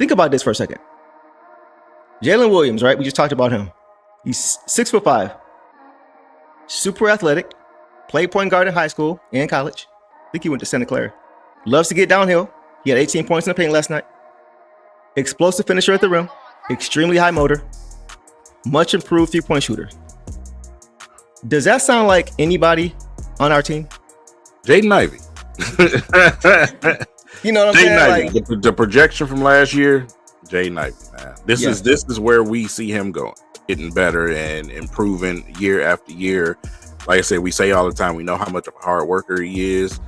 Think about this for a second. Jalen Williams, right? We just talked about him. He's 6'5", super athletic, played point guard in high school and college. I think he went to Santa Clara. Loves to get downhill. He had 18 points in the paint last night. Explosive finisher at the rim. Extremely high motor. Much improved three-point shooter. Does that sound like anybody on our team? Jaden Ivey. You know what I'm saying? Ivey. Like, the projection from last year, Jaden Ivey, man. This is where we see him going, getting better and improving year after year. Like I said, we say all the time, we know how much of a hard worker he is.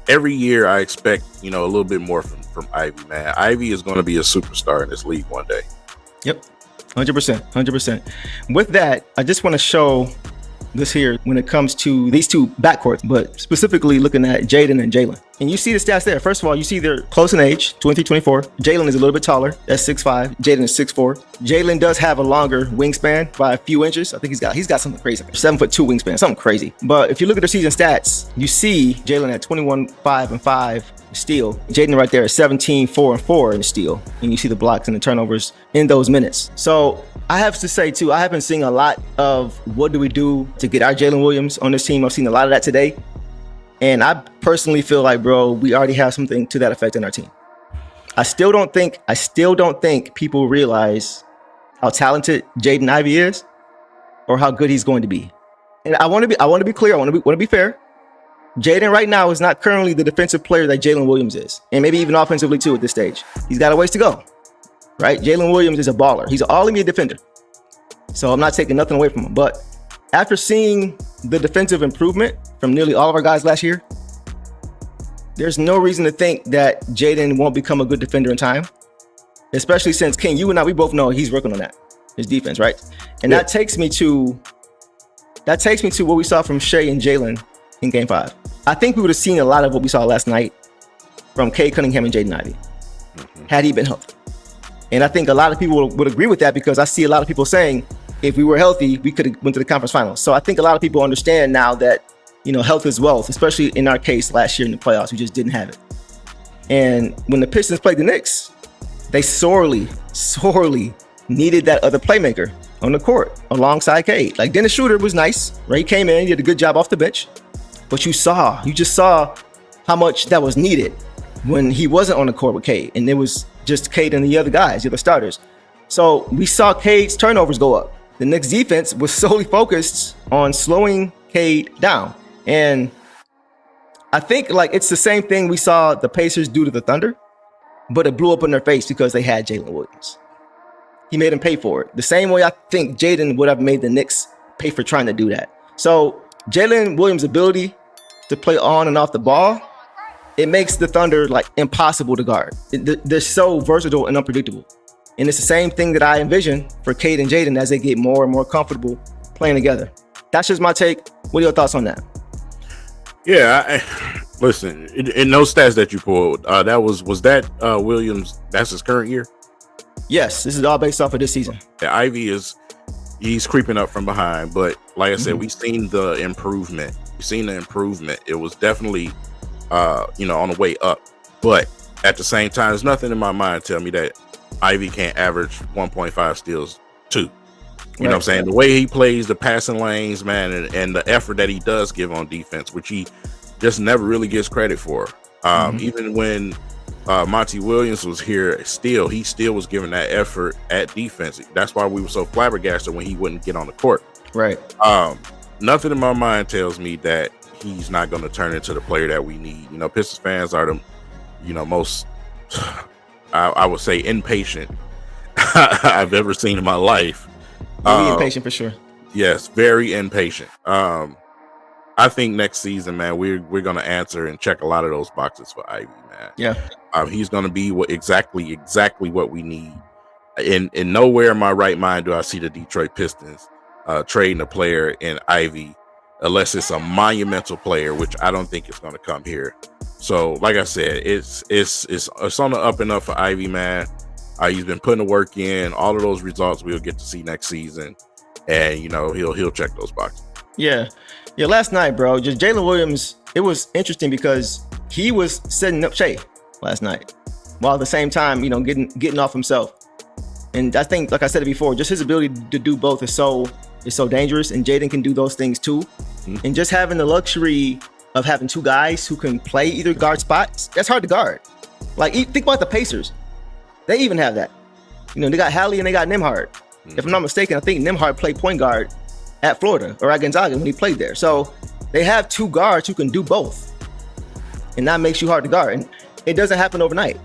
Every year I expect, a little bit more from Ivey, man. Ivey is going to be a superstar in this league one day. Yep. 100%. With that, I just want to show this here when it comes to these two backcourts, but specifically looking at Jaden and Jalen. And you see the stats there. First of all, you see they're close in age, 23, 24. Jalen is a little bit taller. That's 6'5". Jaden is 6'4". Jalen does have a longer wingspan by a few inches. I think he's got something crazy. 7'2" wingspan, something crazy. But if you look at their season stats, you see Jalen at 21, 5 and 5 steal. Jaden right there at 17, 4 and 4 in steal. And you see the blocks and the turnovers in those minutes. So I have to say too, I have been seeing a lot of what do we do to get our Jalen Williams on this team. I've seen a lot of that today. And I personally feel like, bro, we already have something to that effect in our team. I still don't think people realize how talented Jaden Ivey is or how good he's going to be. And I want to be clear. I want to be fair. Jaden right now is not currently the defensive player that Jalen Williams is. And maybe even offensively too at this stage. He's got a ways to go, right? Jalen Williams is a baller. He's an all-NBA defender. So I'm not taking nothing away from him. But after seeing the defensive improvement from nearly all of our guys last year, there's no reason to think that Jaden won't become a good defender in time, especially since, King, you and I, we both know he's working on that, his defense, right? And that takes me to what we saw from Shea and Jalen in Game 5. I think we would have seen a lot of what we saw last night from Cade Cunningham and Jaden Ivey had he been healthy. And I think a lot of people would agree with that because I see a lot of people saying, if we were healthy, we could have went to the conference finals. So I think a lot of people understand now that, health is wealth, especially in our case last year in the playoffs. We just didn't have it. And when the Pistons played the Knicks, they sorely needed that other playmaker on the court alongside Cade. Like Dennis Schroeder was nice, right? He came in, he did a good job off the bench. But you just saw how much that was needed when he wasn't on the court with Cade. And it was just Cade and the other guys, the other starters. So we saw Cade's turnovers go up. The Knicks defense was solely focused on slowing Cade down. And I think it's the same thing we saw the Pacers do to the Thunder, but it blew up in their face because they had Jalen Williams. He made them pay for it. The same way I think Jaden would have made the Knicks pay for trying to do that. So Jalen Williams' ability to play on and off the ball, it makes the Thunder impossible to guard. They're so versatile and unpredictable. And it's the same thing that I envision for Cade and Jaden as they get more and more comfortable playing together. That's just my take. What are your thoughts on that? Yeah, listen, in those stats that you pulled, was that Williams, that's his current year? Yes, this is all based off of this season. Yeah, Ivy he's creeping up from behind, but like I said, we've seen the improvement. It was definitely, on the way up. But at the same time, there's nothing in my mind tell me that Ivy can't average 1.5 steals, 2. You know what I'm saying? The way he plays the passing lanes, man, and the effort that he does give on defense, which he just never really gets credit for. Even when Monty Williams was here, he still was giving that effort at defense. That's why we were so flabbergasted when he wouldn't get on the court. Right. Nothing in my mind tells me that he's not going to turn into the player that we need. Pistons fans are the, most, I would say, impatient I've ever seen in my life. Very impatient for sure. Yes, very impatient. I think next season, man, we're going to answer and check a lot of those boxes for Ivy, man. Yeah. He's going to be exactly what we need. In nowhere in my right mind do I see the Detroit Pistons trading a player in Ivy unless it's a monumental player, which I don't think is going to come here. So, like I said, it's on the up and up for Ivy, man. He's been putting the work in. All of those results we'll get to see next season, and he'll check those boxes. Yeah. Last night, bro, just Jalen Williams. It was interesting because he was setting up Shea last night. while at the same time, getting off himself. And I think, like I said it before, just his ability to do both is so dangerous. And Jaden can do those things too. Mm-hmm. And just having the luxury of having two guys who can play either guard spots, that's hard to guard. Like, think about the Pacers. They even have that. They got Hallie and they got Nembhard. Mm-hmm. If I'm not mistaken, I think Nembhard played point guard at Florida or at Gonzaga when he played there. So they have two guards who can do both. And that makes you hard to guard. And it doesn't happen overnight,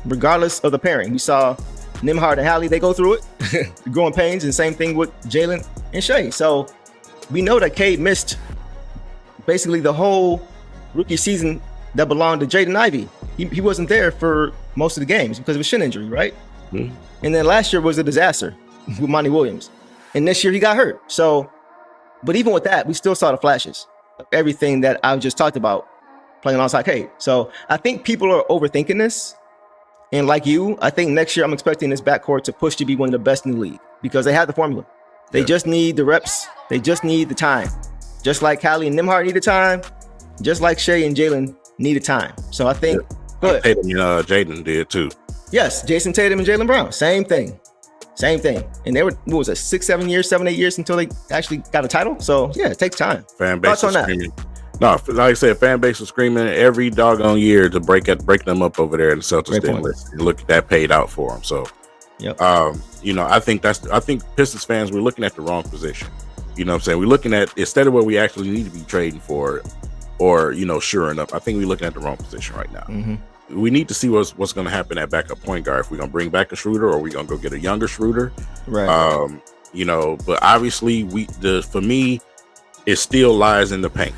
regardless of the pairing. We saw Nembhard and Hallie, they go through it, growing pains, and same thing with Jalen and Shea. So we know that Cade missed basically the whole rookie season that belonged to Jaden Ivey. He wasn't there for most of the games because of a shin injury, right? Mm-hmm. And then last year was a disaster with Monty Williams. And this year he got hurt. So, but even with that, we still saw the flashes of everything that I just talked about playing alongside Cade. So I think people are overthinking this. And like you, I think next year I'm expecting this backcourt to push to be one of the best in the league because they have the formula. They just need the reps. They just need the time. Just like Hallie and Nembhard need the time, just like Shea and Jalen need the time. So I think, go ahead. Tatum and Jaden did too. Yes, Jason Tatum and Jaylen Brown, same thing. And they were, 7 years, 7, 8 years until they actually got a title. So yeah, it takes time. Fan base is screaming. No, like I said, fan base was screaming every doggone year to break them up over there in the Celtics. And look, that paid out for them. So, I think Pistons fans, we're looking at the wrong position. You know what I'm saying? We're looking at, instead of where we actually need to be trading for or, shoring up, I think we're looking at the wrong position right now. Mm-hmm. We need to see what's going to happen at backup point guard. If we're going to bring back a Schroeder or we're going to go get a younger Schroeder. Right. But obviously for me, it still lies in the paint.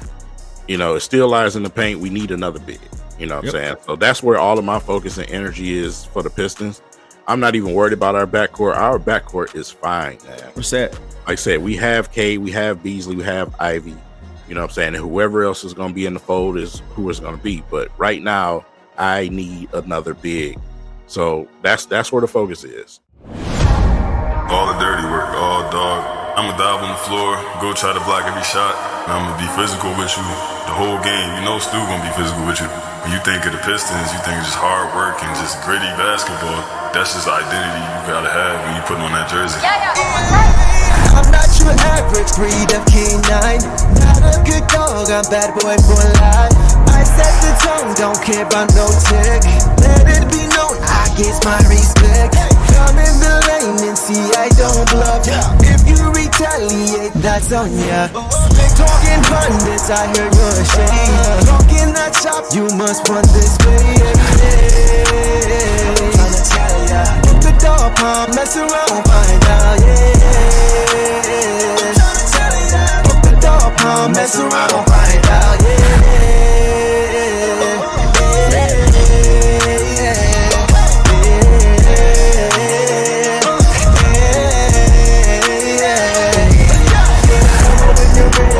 It still lies in the paint. We need another big. You know what I'm saying? So that's where all of my focus and energy is for the Pistons. I'm not even worried about our backcourt. Our backcourt is fine, man. We're set. Like I said, we have Cade, we have Beasley, we have Ivy. You know what I'm saying? And whoever else is going to be in the fold is who it's going to be. But right now, I need another big. So that's where the focus is. All the dirty work, all dog. I'm going to dive on the floor, go try to block every shot. And I'm going to be physical with you the whole game. Stu going to be physical with you. When you think of the Pistons, you think it's just hard work and just gritty basketball. That's just the identity you got to have when you put on that jersey. I'm not your average breed of canine. Not a good dog, I'm bad boy for life. I set the tone, don't care about no tick. Let it be known, I get my respect. Come in the lane and see I don't bluff. If you retaliate, that's on ya. Slick talking pundits, I hear you're shade. Talking that shop, you must run this way. Tryna tell ya, hit the door, palm, mess around, find out, hit the door, palm, mess around, find out,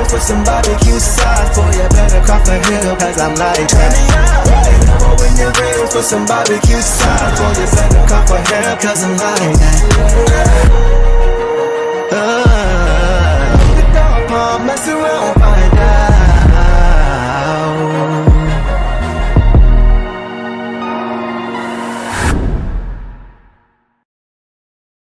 for some barbecue sauce, boy, you better crop a hill, cause I'm like that. When you're ready for some barbecue sauce, boy, you better crop a hill, cause I'm like that.